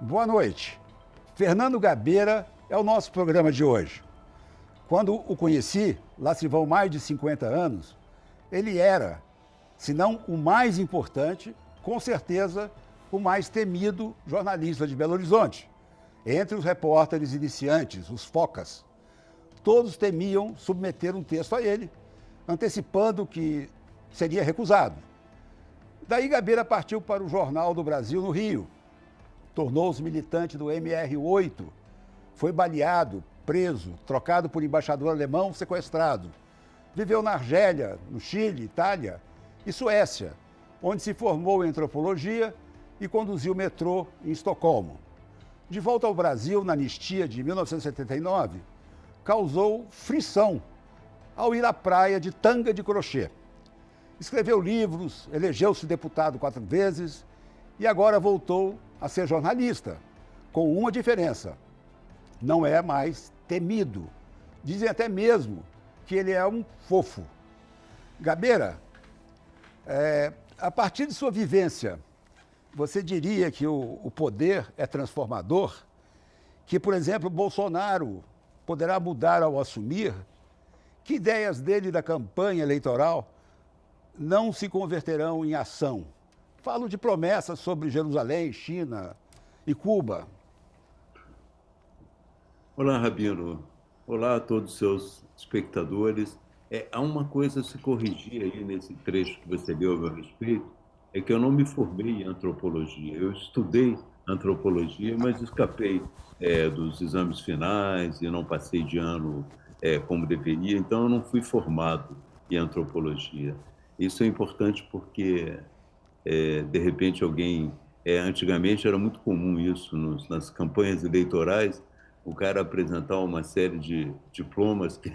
Boa noite. Fernando Gabeira é o nosso programa de hoje. Quando o conheci, lá se vão mais de 50 anos, ele era, se não o mais importante, com certeza o mais temido jornalista de Belo Horizonte. Entre os repórteres iniciantes, os focas, todos temiam submeter um texto a ele, antecipando que seria recusado. Daí Gabeira partiu para o Jornal do Brasil no Rio, tornou-se militante do MR8, foi baleado, preso, trocado por embaixador alemão, sequestrado. Viveu na Argélia, no Chile, Itália e Suécia, onde se formou em antropologia e conduziu o metrô em Estocolmo. De volta ao Brasil, na anistia de 1979, causou frição ao ir à praia de tanga de crochê. Escreveu livros, elegeu-se deputado 4 vezes e agora voltou a ser jornalista, com uma diferença: não é mais temido. Dizem até mesmo que ele é um fofo. Gabeira, a partir de sua vivência, você diria que o poder é transformador? Que, por exemplo, Bolsonaro poderá mudar ao assumir? Que ideias dele da campanha eleitoral não se converterão em ação? Falo de promessas sobre Jerusalém, China e Cuba. Olá, Rabino. Olá a todos os seus espectadores. Há uma coisa a se corrigir aí nesse trecho que você deu a meu respeito, é que eu não me formei em antropologia. Eu estudei antropologia, mas escapei dos exames finais e não passei de ano como deveria, então eu não fui formado em antropologia. Isso é importante porque de repente alguém... antigamente era muito comum isso nas campanhas eleitorais, o cara apresentar uma série de diplomas que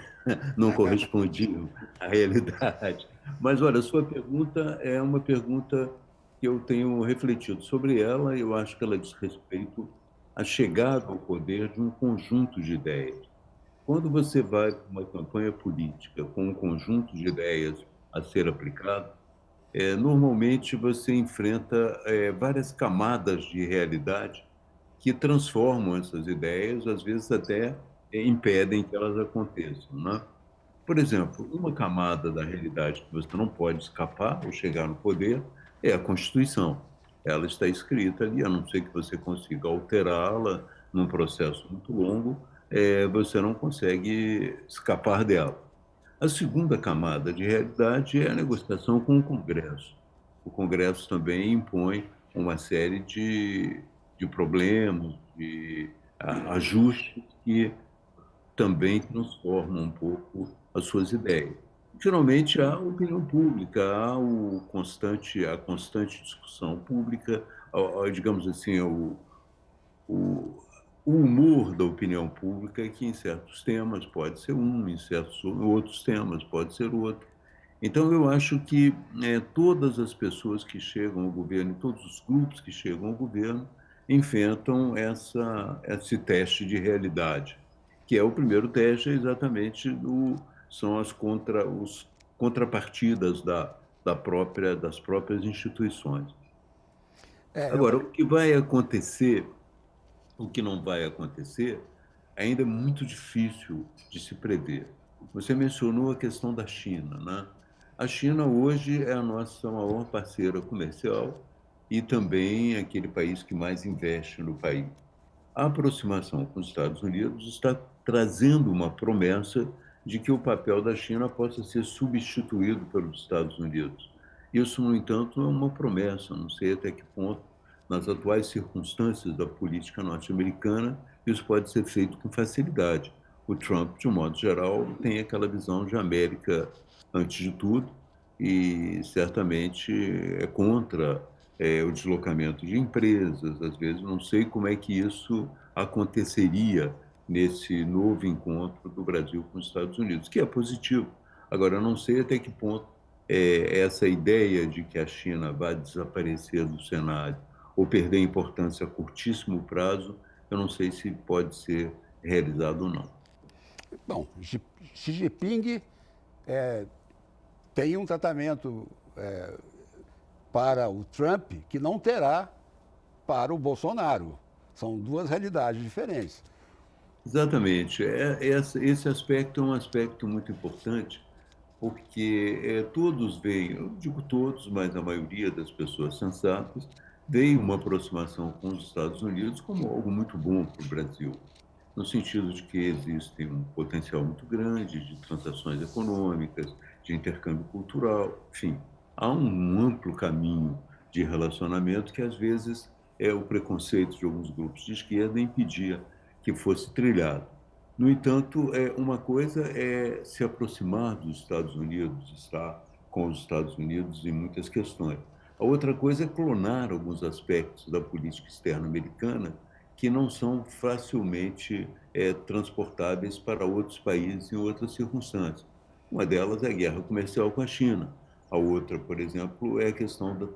não correspondiam à realidade. Mas, olha, a sua pergunta é uma pergunta que eu tenho refletido sobre ela, e eu acho que ela diz respeito à chegada ao poder de um conjunto de ideias. Quando você vai para uma campanha política com um conjunto de ideias a ser aplicado, normalmente você enfrenta várias camadas de realidade que transformam essas ideias, às vezes até impedem que elas aconteçam, né? Por exemplo, uma camada da realidade que você não pode escapar ao chegar no poder é a Constituição. Ela está escrita ali, a não ser que você consiga alterá-la num processo muito longo, você não consegue escapar dela. A segunda camada de realidade é a negociação com o Congresso. O Congresso também impõe uma série de problemas, de ajustes que também transformam um pouco as suas ideias. Finalmente, há a opinião pública, há a constante discussão pública, digamos assim, o, o humor da opinião pública é que em certos temas pode ser um, em certos outros temas pode ser outro. Então, eu acho que todas as pessoas que chegam ao governo, todos os grupos que chegam ao governo, enfrentam esse teste de realidade, que é o primeiro teste, exatamente são os contrapartidas das próprias instituições. Agora, o que vai acontecer, o que não vai acontecer, ainda é muito difícil de se prever. Você mencionou a questão da China, né? A China hoje é a nossa maior parceira comercial e também aquele país que mais investe no país. A aproximação com os Estados Unidos está trazendo uma promessa de que o papel da China possa ser substituído pelos Estados Unidos. Isso, no entanto, é uma promessa, não sei até que ponto, nas atuais circunstâncias da política norte-americana, isso pode ser feito com facilidade. O Trump, de um modo geral, tem aquela visão de América antes de tudo e certamente é contra o deslocamento de empresas. Às vezes não sei como é que isso aconteceria nesse novo encontro do Brasil com os Estados Unidos, que é positivo. Agora, eu não sei até que ponto essa ideia de que a China vai desaparecer do cenário ou perder importância a curtíssimo prazo, eu não sei se pode ser realizado ou não. Bom, Xi Jinping tem um tratamento para o Trump que não terá para o Bolsonaro. São duas realidades diferentes. Exatamente. Esse aspecto é um aspecto muito importante, porque todos veem, eu digo todos, mas a maioria das pessoas sensatas, veem uma aproximação com os Estados Unidos como algo muito bom para o Brasil, no sentido de que existe um potencial muito grande de transações econômicas, de intercâmbio cultural, enfim, há um amplo caminho de relacionamento que, às vezes, o preconceito de alguns grupos de esquerda impedia que fosse trilhado. No entanto, uma coisa é se aproximar dos Estados Unidos, estar com os Estados Unidos em muitas questões. A outra coisa é clonar alguns aspectos da política externa americana que não são facilmente transportáveis para outros países em outras circunstâncias. Uma delas é a guerra comercial com a China. A outra, por exemplo, é a questão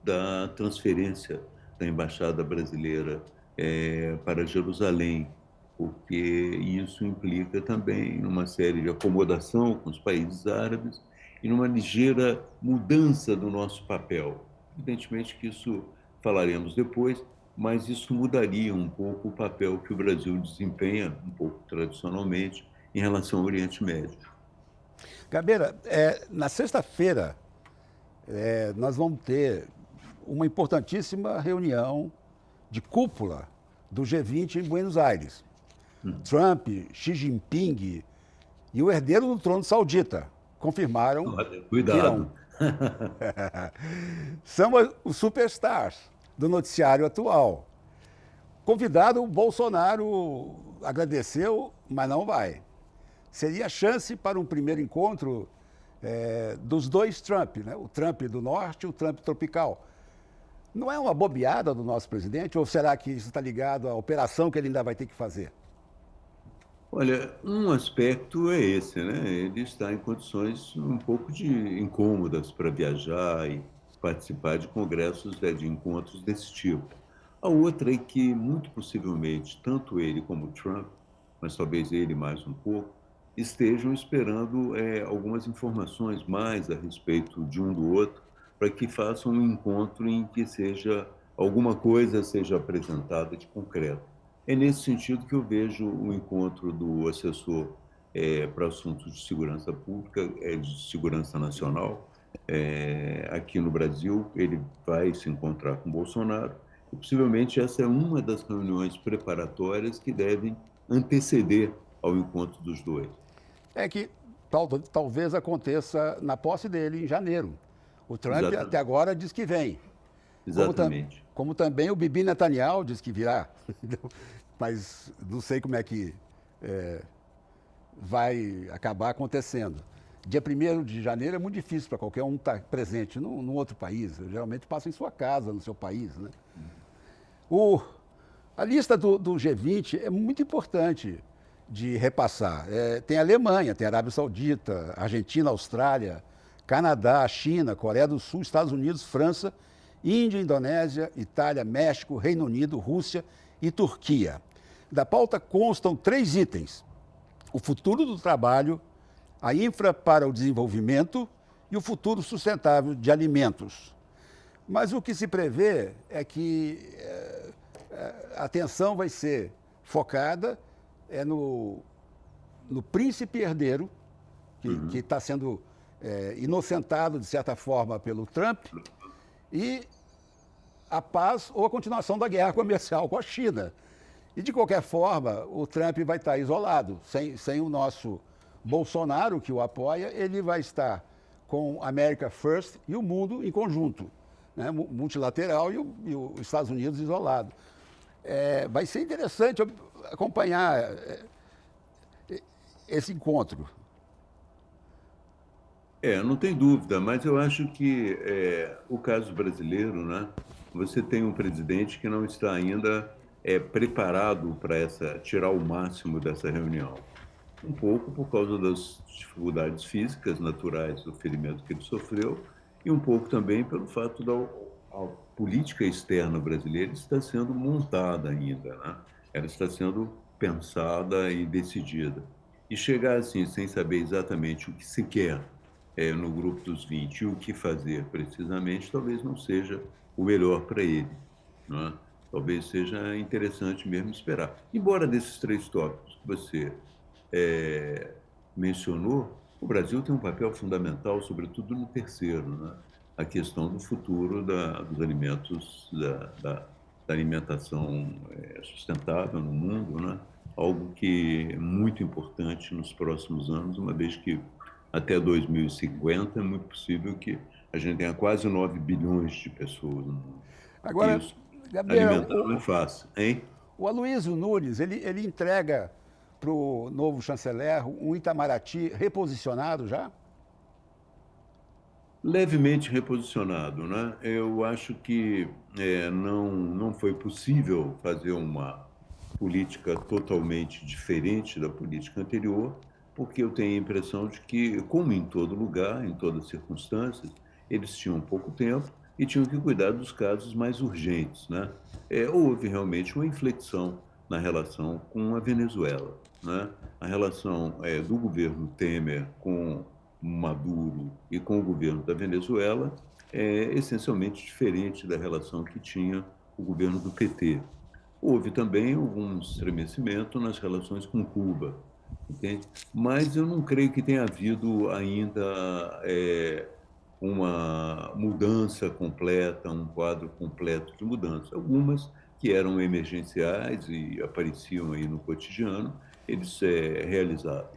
da transferência da embaixada brasileira para Jerusalém, porque isso implica também numa série de acomodação com os países árabes e numa ligeira mudança do nosso papel. Evidentemente que isso falaremos depois, mas isso mudaria um pouco o papel que o Brasil desempenha, um pouco tradicionalmente, em relação ao Oriente Médio. Gabeira, na sexta-feira, nós vamos ter uma importantíssima reunião de cúpula do G20 em Buenos Aires. Trump, Xi Jinping e o herdeiro do trono saudita confirmaram Cuidado. que irão. São os superstars do noticiário atual. Convidado, o Bolsonaro agradeceu, mas não vai. Seria a chance para um primeiro encontro dos dois Trump, né? O Trump do norte e o Trump tropical. Não é uma bobeada do nosso presidente? Ou será que isso está ligado à operação que ele ainda vai ter que fazer? Olha, um aspecto é esse, né? Ele está em condições um pouco incômodas para viajar e participar de congressos, de encontros desse tipo. A outra é que, muito possivelmente, tanto ele como o Trump, mas talvez ele mais um pouco, estejam esperando algumas informações mais a respeito de um do outro, para que façam um encontro em que alguma coisa seja apresentada de concreto. É nesse sentido que eu vejo o encontro do assessor para assuntos de segurança pública, de segurança nacional, aqui no Brasil. Ele vai se encontrar com Bolsonaro e possivelmente essa é uma das reuniões preparatórias que devem anteceder ao encontro dos dois. É que talvez aconteça na posse dele em janeiro. O Trump Exatamente. até agora diz que vem. Exatamente. Como também o Bibi Netanyahu diz que virá. Mas não sei como é que vai acabar acontecendo. Dia 1º de janeiro é muito difícil para qualquer um estar presente num outro país. Geralmente passa em sua casa, no seu país, né? A lista do G20 é muito importante de repassar. Tem a Alemanha, tem a Arábia Saudita, Argentina, Austrália, Canadá, China, Coreia do Sul, Estados Unidos, França, Índia, Indonésia, Itália, México, Reino Unido, Rússia e Turquia. Da pauta constam 3 itens: o futuro do trabalho, a infra para o desenvolvimento e o futuro sustentável de alimentos. Mas o que se prevê é que a atenção vai ser focada no príncipe herdeiro, que está sendo inocentado, de certa forma, pelo Trump, e a paz ou a continuação da guerra comercial com a China. E, de qualquer forma, o Trump vai estar isolado. Sem o nosso Bolsonaro, que o apoia, ele vai estar com America First e o mundo em conjunto, né? Multilateral e os Estados Unidos isolado. Vai ser interessante acompanhar esse encontro. Não tem dúvida, mas eu acho que o caso brasileiro, né? Você tem um presidente que não está ainda preparado para tirar o máximo dessa reunião. Um pouco por causa das dificuldades físicas naturais do ferimento que ele sofreu e um pouco também pelo fato da política externa brasileira está sendo montada ainda, né? Ela está sendo pensada e decidida. E chegar assim, sem saber exatamente o que se quer no grupo dos 20 e o que fazer precisamente, talvez não seja o melhor para ele, não é? Talvez seja interessante mesmo esperar. Embora desses três tópicos que você mencionou, o Brasil tem um papel fundamental, sobretudo no terceiro, né? A questão do futuro dos alimentos, da alimentação sustentável no mundo, né? Algo que é muito importante nos próximos anos, uma vez que até 2050 é muito possível que a gente tenha quase 9 bilhões de pessoas no mundo. Agora, Isso, Gabriel, alimentar não é fácil, hein? o Aloysio Nunes, ele entrega para o novo chanceler um Itamaraty reposicionado já? Levemente reposicionado, né? Eu acho que não foi possível fazer uma política totalmente diferente da política anterior, porque eu tenho a impressão de que, como em todo lugar, em todas as circunstâncias, eles tinham pouco tempo e tinham que cuidar dos casos mais urgentes, né? Houve realmente uma inflexão na relação com a Venezuela, né? A relação do governo Temer com Maduro e com o governo da Venezuela é essencialmente diferente da relação que tinha o governo do PT. Houve também algum estremecimento nas relações com Cuba, entende? Mas eu não creio que tenha havido ainda uma mudança completa, um quadro completo de mudança. Algumas que eram emergenciais e apareciam aí no cotidiano, eles realizaram.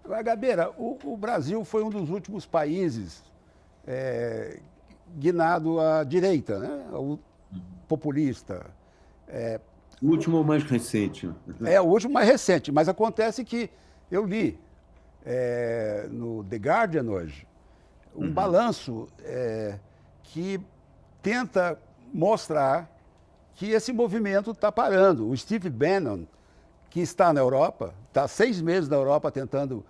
Agora, Gabeira, o Brasil foi um dos últimos países guinado à direita, né? O populista. O último ou mais recente? É o último mais recente, mas acontece que eu li no The Guardian hoje um balanço que tenta mostrar que esse movimento está parando. O Steve Bannon, que está na Europa, está há 6 meses na Europa tentando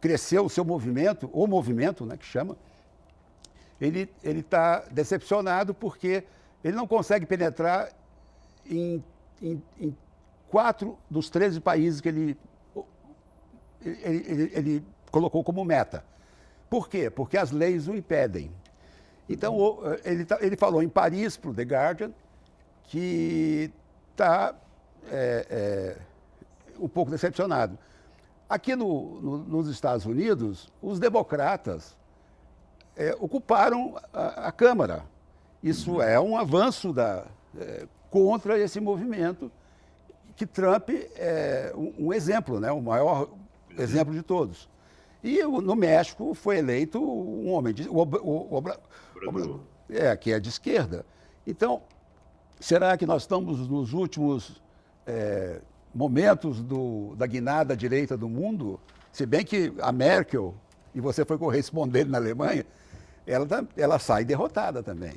crescer o seu movimento, o movimento, né, que chama, ele está decepcionado porque ele não consegue penetrar em 4 dos 13 países que ele colocou como meta. Por quê? Porque as leis o impedem. Então, ele falou em Paris, para o The Guardian, que está um pouco decepcionado. Aqui nos Estados Unidos, os democratas ocuparam a Câmara. Isso é um avanço contra esse movimento, que Trump é um exemplo, né? O maior exemplo de todos. E no México foi eleito um homem, que é de esquerda. Então, será que nós estamos nos últimos momentos da guinada à direita do mundo? Se bem que a Merkel, e você foi correspondente na Alemanha, ela sai derrotada também.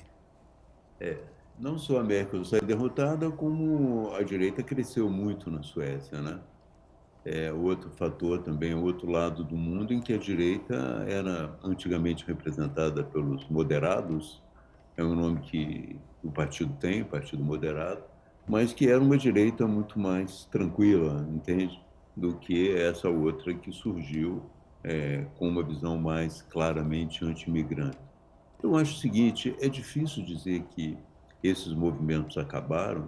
Não só a Merkel sai derrotada, como a direita cresceu muito na Suécia, né? Outro fator também, outro lado do mundo em que a direita era antigamente representada pelos moderados, é um nome que o partido tem, o Partido Moderado, mas que era uma direita muito mais tranquila, entende? Do que essa outra que surgiu com uma visão mais claramente anti-imigrante. Eu acho o seguinte, é difícil dizer que esses movimentos acabaram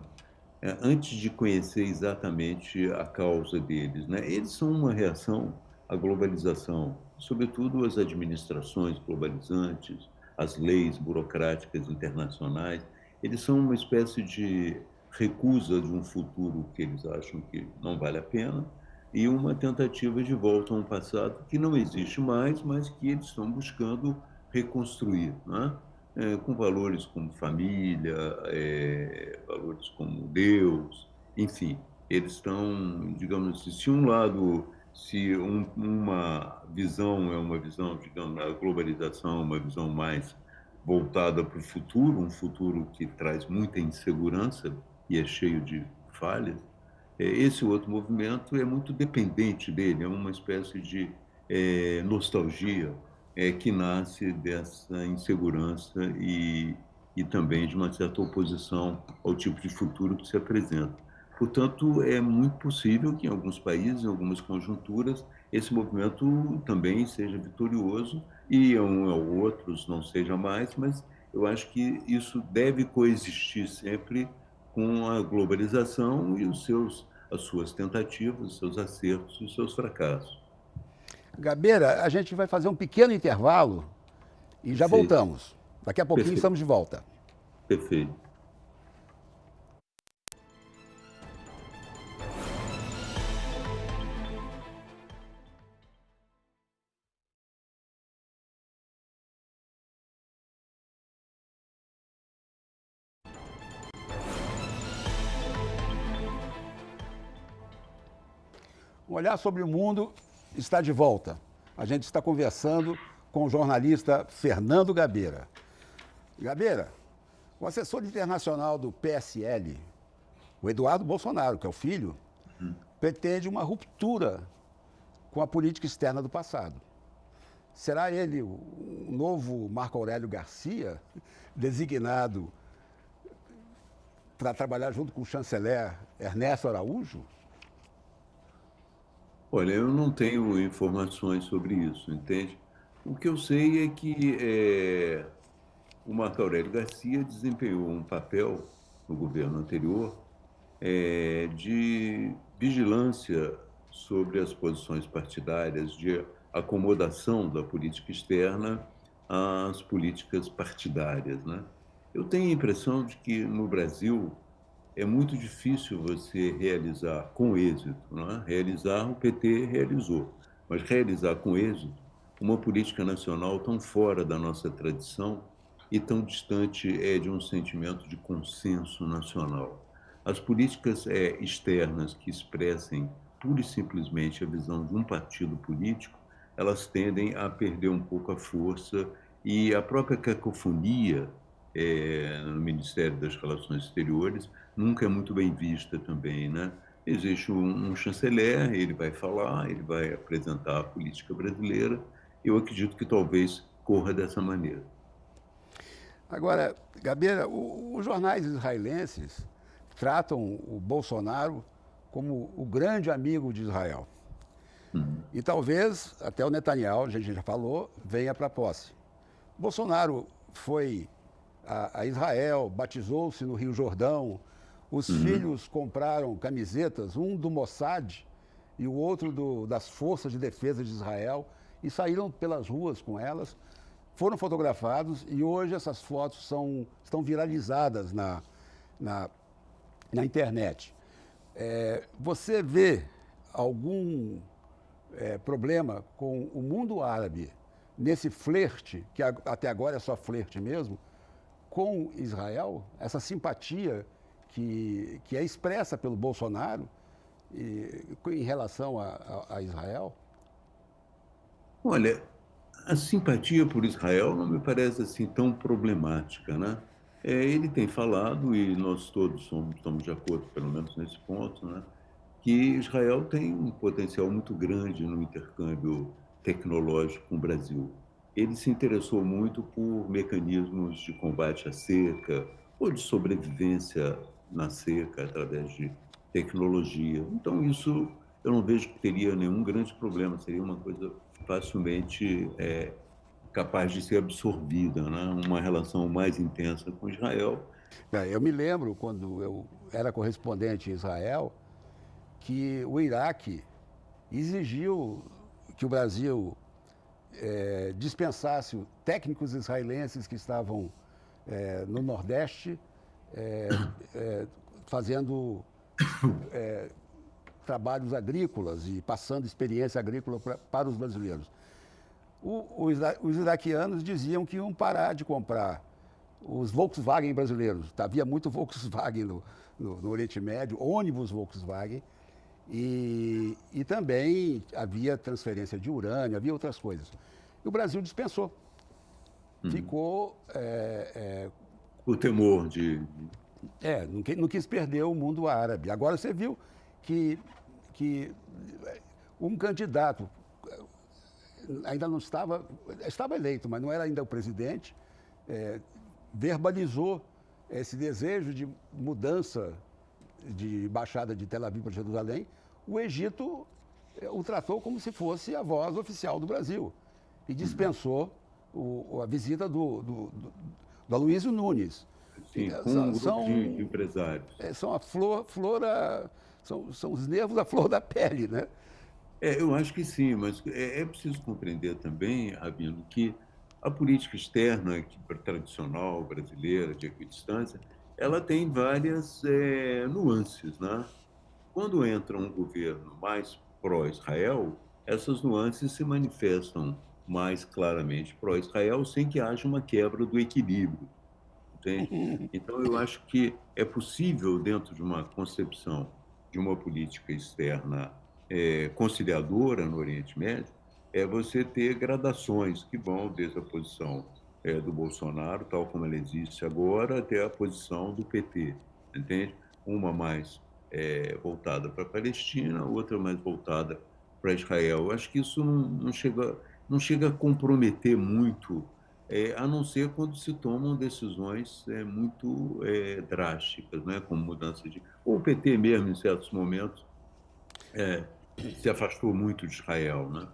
antes de conhecer exatamente a causa deles, né? Eles são uma reação à globalização, sobretudo as administrações globalizantes, as leis burocráticas internacionais. Eles são uma espécie de recusa de um futuro que eles acham que não vale a pena e uma tentativa de volta a um passado que não existe mais, mas que eles estão buscando reconstruir, né? Com valores como família, valores como Deus, enfim, eles estão, digamos assim, se uma visão é uma visão, digamos, a globalização é uma visão mais voltada para o futuro, um futuro que traz muita insegurança e é cheio de falhas, esse outro movimento é muito dependente dele, é uma espécie de nostalgia que nasce dessa insegurança e também de uma certa oposição ao tipo de futuro que se apresenta. Portanto, é muito possível que em alguns países, em algumas conjunturas, esse movimento também seja vitorioso e em outros não seja mais, mas Eu acho que isso deve coexistir sempre com a globalização e as suas tentativas, os seus acertos e os seus fracassos. Gabeira, a gente vai fazer um pequeno intervalo e já Perfeito, voltamos. Daqui a pouquinho perfeito, estamos de volta. perfeito. Um olhar sobre o mundo está de volta. A gente está conversando com o jornalista Fernando Gabeira. Gabeira, o assessor internacional do PSL, o Eduardo Bolsonaro, que é o filho, pretende uma ruptura com a política externa do passado. Será ele o novo Marco Aurélio Garcia, designado para trabalhar junto com o chanceler Ernesto Araújo? Olha, eu não tenho informações sobre isso, entende? O que eu sei é que o Marco Aurélio Garcia desempenhou um papel no governo anterior de vigilância sobre as posições partidárias, de acomodação da política externa às políticas partidárias, né? Eu tenho a impressão de que no Brasil é muito difícil você realizar com êxito, não é? Realizar, o PT realizou, mas realizar com êxito uma política nacional tão fora da nossa tradição e tão distante de um sentimento de consenso nacional. As políticas externas que expressem pura e simplesmente a visão de um partido político, elas tendem a perder um pouco a força e a própria cacofonia no Ministério das Relações Exteriores nunca é muito bem vista também, né? Existe um chanceler, ele vai falar, ele vai apresentar a política brasileira. Eu acredito que talvez corra dessa maneira. Agora, Gabeira, os jornais israelenses tratam o Bolsonaro como o grande amigo de Israel. Uhum. E talvez até o Netanyahu, a gente já falou, venha para a posse. Bolsonaro foi a Israel, batizou-se no Rio Jordão, os filhos compraram camisetas, um do Mossad e o outro das Forças de Defesa de Israel, e saíram pelas ruas com elas, foram fotografados e hoje essas fotos estão viralizadas na internet. Você vê algum problema com o mundo árabe nesse flerte, que até agora é só flerte mesmo, com Israel, essa simpatia que é expressa pelo Bolsonaro em relação a Israel? Olha, a simpatia por Israel não me parece assim tão problemática, né? Ele tem falado, e nós todos estamos de acordo, pelo menos nesse ponto, né, que Israel tem um potencial muito grande no intercâmbio tecnológico com o Brasil. Ele se interessou muito por mecanismos de combate à seca ou de sobrevivência na seca através de tecnologia. Então, isso eu não vejo que teria nenhum grande problema, seria uma coisa facilmente capaz de ser absorvida, né? Uma relação mais intensa com Israel. Eu me lembro, quando eu era correspondente em Israel, que o Iraque exigiu que o Brasil dispensasse técnicos israelenses que estavam no Nordeste fazendo trabalhos agrícolas e passando experiência agrícola para os brasileiros. Os iraquianos diziam que iam parar de comprar os Volkswagen brasileiros. Havia muito Volkswagen no Oriente Médio, ônibus Volkswagen, e também havia transferência de urânio, havia outras coisas. E o Brasil dispensou. Ficou... O temor de... não quis perder o mundo árabe. Agora você viu que um candidato ainda não estava eleito, mas não era ainda o presidente, verbalizou esse desejo de mudança de embaixada de Tel Aviv para Jerusalém. O Egito o tratou como se fosse a voz oficial do Brasil e dispensou a visita do do Aloysio Nunes. Sim, com um grupo de empresários. São a são os nervos da flor da pele, né? Eu acho que sim, mas é preciso compreender também, Rabino, que a política externa tradicional brasileira, de equidistância, ela tem várias nuances, né? Quando entra um governo mais pró-Israel, essas nuances se manifestam mais claramente pró-Israel, sem que haja uma quebra do equilíbrio, entende? Então, eu acho que é possível, dentro de uma concepção de uma política externa conciliadora no Oriente Médio, você ter gradações que vão desde a posição do Bolsonaro, tal como ela existe agora, até a posição do PT, entende? Uma mais voltada para a Palestina, outra mais voltada para Israel. Eu acho que isso não chega a comprometer muito, a não ser quando se tomam decisões muito drásticas, né? Como mudança de... Ou o PT mesmo, em certos momentos, se afastou muito de Israel, né?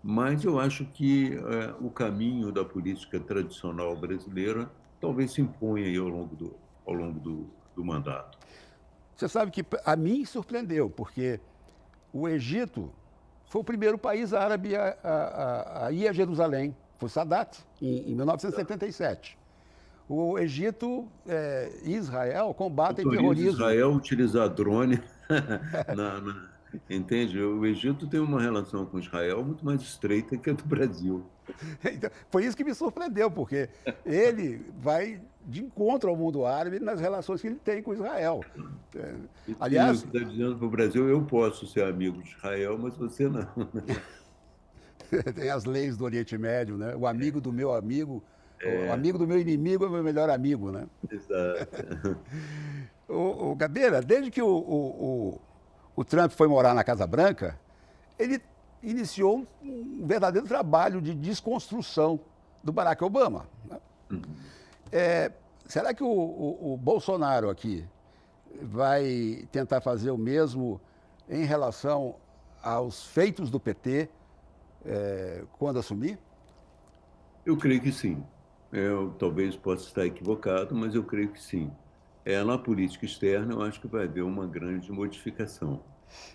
Mas eu acho que o caminho da política tradicional brasileira talvez se imponha aí ao longo do mandato. Você sabe que a mim surpreendeu, porque o Egito foi o primeiro país árabe a ir a Jerusalém. Foi Sadat, em 1977. O Egito e Israel combatem terrorismo. Israel utilizar drone entende? O Egito tem uma relação com Israel muito mais estreita que a do Brasil. Então, foi isso que me surpreendeu, porque ele vai de encontro ao mundo árabe nas relações que ele tem com Israel. Aliás, você está dizendo para o Brasil, eu posso ser amigo de Israel, mas você não. Tem as leis do Oriente Médio, né? O amigo do meu amigo, o amigo do meu inimigo é o meu melhor amigo, né? Exato. O Gabeira, desde que o Trump foi morar na Casa Branca, ele iniciou um verdadeiro trabalho de desconstrução do Barack Obama. Né? Será que o Bolsonaro aqui vai tentar fazer o mesmo em relação aos feitos do PT quando assumir? Eu creio que sim. Eu talvez possa estar equivocado, mas eu creio que sim. Na política externa, eu acho que vai haver uma grande modificação.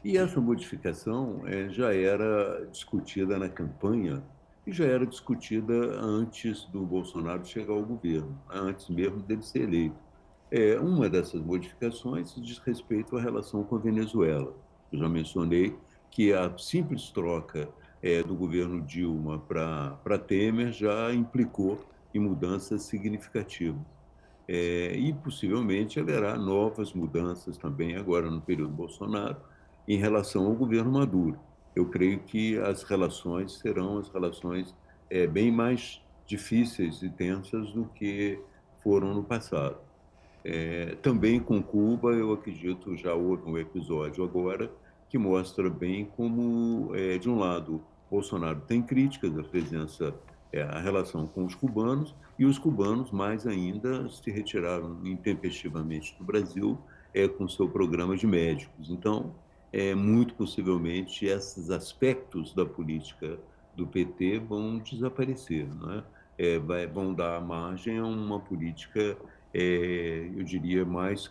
E essa modificação já era discutida na campanha e já era discutida antes do Bolsonaro chegar ao governo, antes mesmo dele ser eleito. Uma dessas modificações diz respeito à relação com a Venezuela. Eu já mencionei que a simples troca do governo Dilma para Temer já implicou em mudanças significativas. E possivelmente haverá novas mudanças também agora no período Bolsonaro em relação ao governo Maduro. Eu creio que as relações serão as relações bem mais difíceis e tensas do que foram no passado. Também com Cuba, eu acredito, já houve um episódio agora que mostra bem como, de um lado, Bolsonaro tem críticas à presença, à relação com os cubanos, e os cubanos, mais ainda, se retiraram intempestivamente do Brasil com seu programa de médicos. Então, muito possivelmente, esses aspectos da política do PT vão desaparecer, não é? Vão dar margem a uma política, eu diria, mais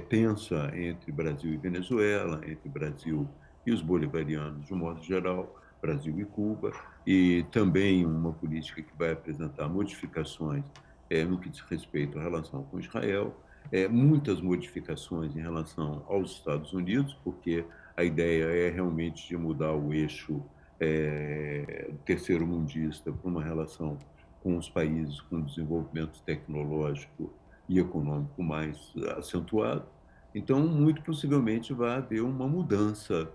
tensa entre Brasil e Venezuela, entre Brasil e os bolivarianos, de um modo geral, Brasil e Cuba, e também uma política que vai apresentar modificações no que diz respeito à relação com Israel, muitas modificações em relação aos Estados Unidos, porque a ideia é realmente de mudar o eixo terceiro-mundista para uma relação com os países com desenvolvimento tecnológico e econômico mais acentuado. Então, muito possivelmente vai haver uma mudança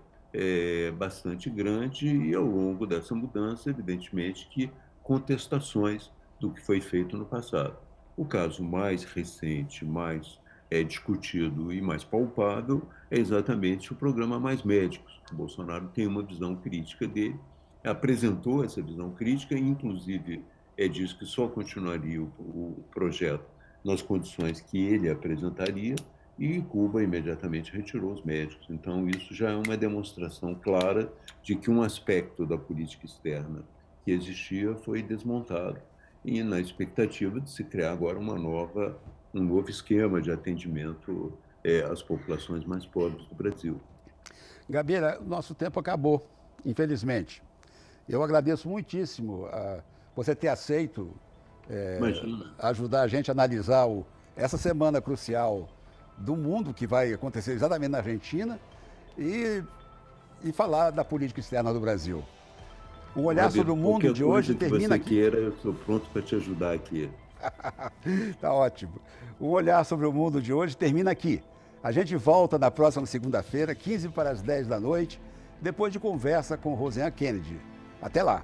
bastante grande e, ao longo dessa mudança, evidentemente, que contestações do que foi feito no passado. O caso mais recente, mais discutido e mais palpável é exatamente o programa Mais Médicos. O Bolsonaro tem uma visão crítica dele, apresentou essa visão crítica e, inclusive, disse que só continuaria o projeto nas condições que ele apresentaria, e Cuba imediatamente retirou os médicos. Então, isso já é uma demonstração clara de que um aspecto da política externa que existia foi desmontado e na expectativa de se criar agora um novo esquema de atendimento às populações mais pobres do Brasil. Gabeira, nosso tempo acabou, infelizmente. Eu agradeço muitíssimo você ter aceito Imagina. ajudar a gente a analisar essa semana crucial do mundo que vai acontecer exatamente na Argentina e falar da política externa do Brasil. Um olhar sobre o mundo de hoje termina aqui. Queira, eu estou pronto para te ajudar aqui. Tá ótimo. Um olhar sobre o mundo de hoje termina aqui. A gente volta na próxima segunda-feira, 15 para as 10 da noite, depois de conversa com Rosanna Kennedy. Até lá.